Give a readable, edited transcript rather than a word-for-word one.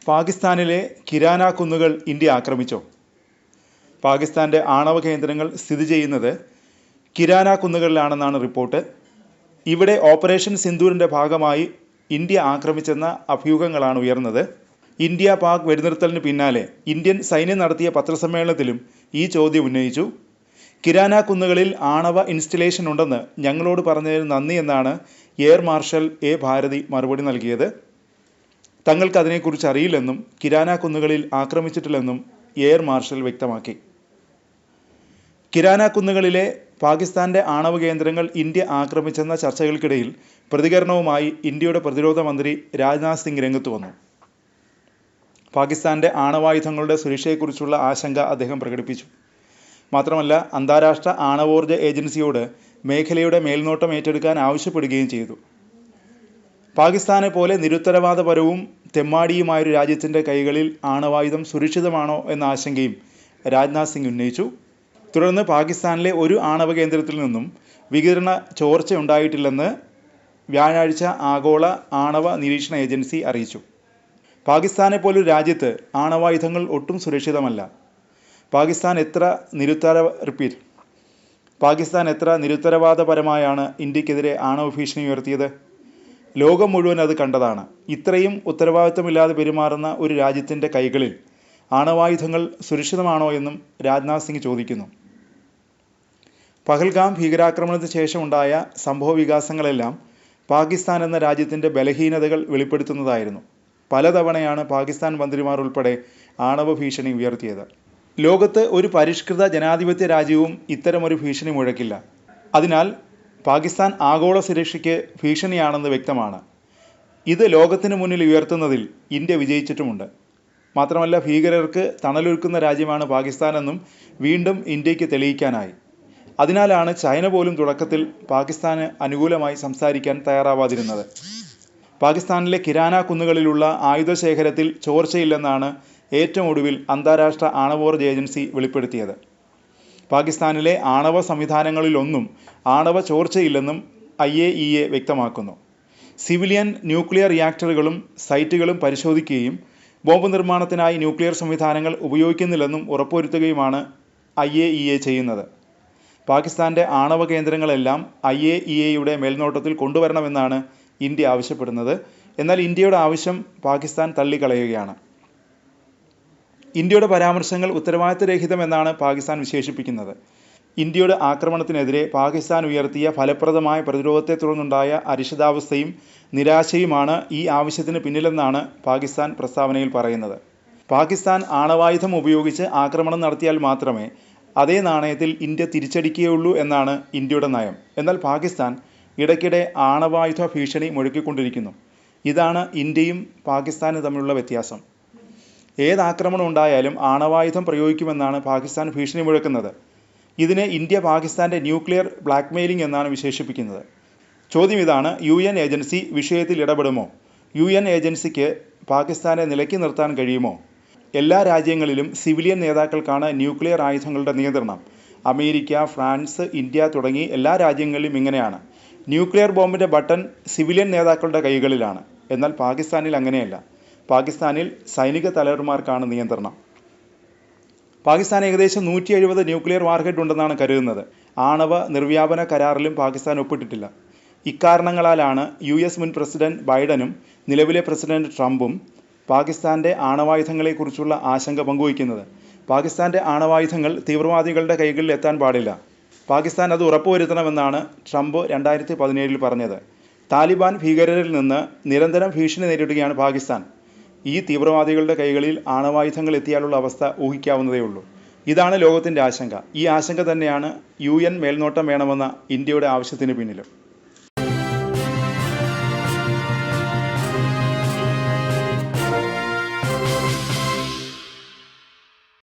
പാകിസ്ഥാനിലെ കിരാന കുന്നുകൾ ഇന്ത്യ ആക്രമിച്ചോ? പാകിസ്ഥാൻ്റെ ആണവ കേന്ദ്രങ്ങൾ സ്ഥിതി ചെയ്യുന്നത് കിരാന കുന്നുകളിലാണെന്നാണ് റിപ്പോർട്ട്. ഇവിടെ ഓപ്പറേഷൻ സിന്ദൂരിൻ്റെ ഭാഗമായി ഇന്ത്യ ആക്രമിച്ചെന്ന അഭ്യൂഹങ്ങളാണ് ഉയർന്നത്. ഇന്ത്യ പാക് വെടിനിർത്തലിന് പിന്നാലെ ഇന്ത്യൻ സൈന്യം നടത്തിയ പത്രസമ്മേളനത്തിലും ഈ ചോദ്യം ഉന്നയിച്ചു. കിരാന കുന്നുകളിൽ ആണവ ഇൻസ്റ്റലേഷൻ ഉണ്ടെന്ന് ഞങ്ങളോട് പറഞ്ഞതിന് നന്ദി എന്നാണ് എയർ മാർഷൽ എ ഭാരതി മറുപടി നൽകിയത്. തങ്ങൾക്ക് അതിനെക്കുറിച്ച് അറിയില്ലെന്നും കിരാന കുന്നുകളിൽ ആക്രമിച്ചിട്ടില്ലെന്നും എയർ മാർഷൽ വ്യക്തമാക്കി. കിരാന കുന്നുകളിലെ പാകിസ്ഥാൻ്റെ ആണവ കേന്ദ്രങ്ങൾ ഇന്ത്യ ആക്രമിച്ചെന്ന ചർച്ചകൾക്കിടയിൽ പ്രതികരണവുമായി ഇന്ത്യയുടെ പ്രതിരോധ മന്ത്രി രാജ്നാഥ് സിംഗ് രംഗത്ത് വന്നു. പാകിസ്ഥാൻ്റെ ആണവായുധങ്ങളുടെ സുരക്ഷയെക്കുറിച്ചുള്ള ആശങ്ക അദ്ദേഹം പ്രകടിപ്പിച്ചു. മാത്രമല്ല, അന്താരാഷ്ട്ര ആണവോർജ്ജ ഏജൻസിയോട് മേഖലയുടെ മേൽനോട്ടം ഏറ്റെടുക്കാൻ ആവശ്യപ്പെടുകയും ചെയ്തു. പാകിസ്ഥാനെ പോലെ നിരുത്തരവാദപരവും തെമ്മാടിയുമായൊരു രാജ്യത്തിൻ്റെ കൈകളിൽ ആണവായുധം സുരക്ഷിതമാണോ എന്ന ആശങ്കയും രാജ്നാഥ് സിംഗ് ഉന്നയിച്ചു. തുടർന്ന് പാകിസ്ഥാനിലെ ഒരു ആണവ കേന്ദ്രത്തിൽ നിന്നും വികിരണ ചോർച്ച ഉണ്ടായിട്ടില്ലെന്ന് വ്യാഴാഴ്ച ആഗോള ആണവ നിരീക്ഷണ ഏജൻസി അറിയിച്ചു. പാകിസ്ഥാനെ പോലൊരു രാജ്യത്ത് ആണവായുധങ്ങൾ ഒട്ടും സുരക്ഷിതമല്ല. പാകിസ്ഥാൻ എത്ര നിരുത്തരവാദപരമായാണ് ഇന്ത്യക്കെതിരെ ആണവ ഭീഷണി ഉയർത്തിയത്. ലോകം മുഴുവൻ അത് കണ്ടതാണ്. ഇത്രയും ഉത്തരവാദിത്തമില്ലാതെ പെരുമാറുന്ന ഒരു രാജ്യത്തിൻ്റെ കൈകളിൽ ആണവായുധങ്ങൾ സുരക്ഷിതമാണോ എന്നും രാജ്നാഥ് സിംഗ് ചോദിക്കുന്നു. പഹൽഗാം ഭീകരാക്രമണത്തിന് ശേഷമുണ്ടായ സംഭവ വികാസങ്ങളെല്ലാം പാകിസ്ഥാൻ എന്ന രാജ്യത്തിൻ്റെ ബലഹീനതകൾ വെളിപ്പെടുത്തുന്നതായിരുന്നു. പലതവണയാണ് പാകിസ്ഥാൻ മന്ത്രിമാർ ഉൾപ്പെടെ ആണവ ഭീഷണി ഉയർത്തിയത്. ലോകത്ത് ഒരു പരിഷ്കൃത ജനാധിപത്യ രാജ്യവും ഇത്തരമൊരു ഭീഷണി മുഴക്കില്ല. അതിനാൽ പാകിസ്ഥാൻ ആഗോള സുരക്ഷയ്ക്ക് ഭീഷണിയാണെന്ന് വ്യക്തമാണ്. ഇത് ലോകത്തിന് മുന്നിൽ ഉയർത്തുന്നതിൽ ഇന്ത്യ വിജയിച്ചിട്ടുമുണ്ട്. മാത്രമല്ല, ഭീകരർക്ക് തണലൊരുക്കുന്ന രാജ്യമാണ് പാകിസ്ഥാനെന്നും വീണ്ടും ഇന്ത്യക്ക് തെളിയിക്കാനായി. അതിനാലാണ് ചൈന പോലും തുടക്കത്തിൽ പാകിസ്ഥാന് അനുകൂലമായി സംസാരിക്കാൻ തയ്യാറാവാതിരുന്നത്. പാകിസ്ഥാനിലെ കിരാന കുന്നുകളിലുള്ള ആയുധശേഖരത്തിൽ ചോർച്ചയില്ലെന്നാണ് ഏറ്റവും ഒടുവിൽ അന്താരാഷ്ട്ര ആണവോർജ്ജ ഏജൻസി വെളിപ്പെടുത്തിയത്. പാകിസ്ഥാനിലെ ആണവ സംവിധാനങ്ങളിലൊന്നും ആണവ ചോർച്ചയില്ലെന്നും IAEA വ്യക്തമാക്കുന്നു. സിവിലിയൻ ന്യൂക്ലിയർ റിയാക്ടറുകളും സൈറ്റുകളും പരിശോധിക്കുകയും ബോംബ് നിർമ്മാണത്തിനായി ന്യൂക്ലിയർ സംവിധാനങ്ങൾ ഉപയോഗിക്കുന്നില്ലെന്നും ഉറപ്പുവരുത്തുകയുമാണ് IAEA ചെയ്യുന്നത്. പാകിസ്ഥാൻ്റെ ആണവ കേന്ദ്രങ്ങളെല്ലാം IAEAയുടെ മേൽനോട്ടത്തിൽ കൊണ്ടുവരണമെന്നാണ് ഇന്ത്യ ആവശ്യപ്പെടുന്നത്. എന്നാൽ ഇന്ത്യയുടെ ആവശ്യം പാകിസ്ഥാൻ തള്ളിക്കളയുകയാണ്. ഇന്ത്യയുടെ പരാമർശങ്ങൾ ഉത്തരവാദിത്തരഹിതമെന്നാണ് പാകിസ്ഥാൻ വിശേഷിപ്പിക്കുന്നത്. ഇന്ത്യയുടെ ആക്രമണത്തിനെതിരെ പാകിസ്ഥാൻ ഉയർത്തിയ ഫലപ്രദമായ പ്രതിരോധത്തെ തുടർന്നുണ്ടായ അരിശിതാവസ്ഥയും നിരാശയുമാണ് ഈ ആവശ്യത്തിന് പിന്നിലെന്നാണ് പാകിസ്ഥാൻ പ്രസ്താവനയിൽ പറയുന്നത്. പാകിസ്ഥാൻ ആണവായുധം ഉപയോഗിച്ച് ആക്രമണം നടത്തിയാൽ മാത്രമേ അതേ നാണയത്തിൽ ഇന്ത്യ തിരിച്ചടിക്കുകയുള്ളൂ എന്നാണ് ഇന്ത്യയുടെ നയം. എന്നാൽ പാകിസ്ഥാൻ ഇടയ്ക്കിടെ ആണവായുധ ഭീഷണി മുഴക്കിക്കൊണ്ടിരിക്കുന്നു. ഇതാണ് ഇന്ത്യയും പാകിസ്ഥാനും തമ്മിലുള്ള വ്യത്യാസം. ഏതാക്രമണം ഉണ്ടായാലും ആണവായുധം പ്രയോഗിക്കുമെന്നാണ് പാകിസ്ഥാൻ ഭീഷണി മുഴക്കുന്നത്. ഇതിനെ ഇന്ത്യ പാകിസ്ഥാൻ്റെ ന്യൂക്ലിയർ ബ്ലാക്ക്മെയിലിംഗ് എന്നാണ് വിശേഷിപ്പിക്കുന്നത്. ചോദ്യം ഇതാണ്: UN ഏജൻസി വിഷയത്തിൽ ഇടപെടുമോ? UN ഏജൻസിക്ക് പാകിസ്ഥാനെ നിലയ്ക്ക് നിർത്താൻ കഴിയുമോ? എല്ലാ രാജ്യങ്ങളിലും സിവിലിയൻ നേതാക്കൾക്കാണ് ന്യൂക്ലിയർ ആയുധങ്ങളുടെ നിയന്ത്രണം. അമേരിക്ക, ഫ്രാൻസ്, ഇന്ത്യ തുടങ്ങി എല്ലാ രാജ്യങ്ങളിലും ഇങ്ങനെയാണ്. ന്യൂക്ലിയർ ബോംബിൻ്റെ ബട്ടൺ സിവിലിയൻ നേതാക്കളുടെ കൈകളിലാണ്. എന്നാൽ പാകിസ്ഥാനിൽ അങ്ങനെയല്ല. പാകിസ്ഥാനിൽ സൈനിക തലവന്മാർക്കാണ് നിയന്ത്രണം. പാകിസ്ഥാൻ ഏകദേശം 170 ന്യൂക്ലിയർ വാർഹെഡ് ഉണ്ടെന്നാണ് കരുതുന്നത്. ആണവ നിർവ്യാപന കരാറിലും പാകിസ്ഥാൻ ഒപ്പിട്ടിട്ടില്ല. ഇക്കാരണങ്ങളാലാണ് US മുൻ പ്രസിഡന്റ് ബൈഡനും നിലവിലെ പ്രസിഡന്റ് ട്രംപും പാകിസ്ഥാൻ്റെ ആണവായുധങ്ങളെക്കുറിച്ചുള്ള ആശങ്ക പങ്കുവയ്ക്കുന്നത്. പാകിസ്ഥാൻ്റെ ആണവായുധങ്ങൾ തീവ്രവാദികളുടെ കൈകളിൽ എത്താൻ പാടില്ല. പാകിസ്ഥാൻ അത് ഉറപ്പുവരുത്തണമെന്നാണ് ട്രംപ് 2017 പറഞ്ഞത്. താലിബാൻ ഭീകരരിൽ നിന്ന് നിരന്തരം ഭീഷണി നേരിടുകയാണ് പാകിസ്ഥാൻ. ഈ തീവ്രവാദികളുടെ കൈകളിൽ ആണവായുധങ്ങൾ എത്തിയാലുള്ള അവസ്ഥ ഊഹിക്കാവുന്നതേയുള്ളൂ. ഇതാണ് ലോകത്തിൻ്റെ ആശങ്ക. ഈ ആശങ്ക തന്നെയാണ് UN മേൽനോട്ടം വേണമെന്ന ഇന്ത്യയുടെ ആവശ്യത്തിന് പിന്നിലും.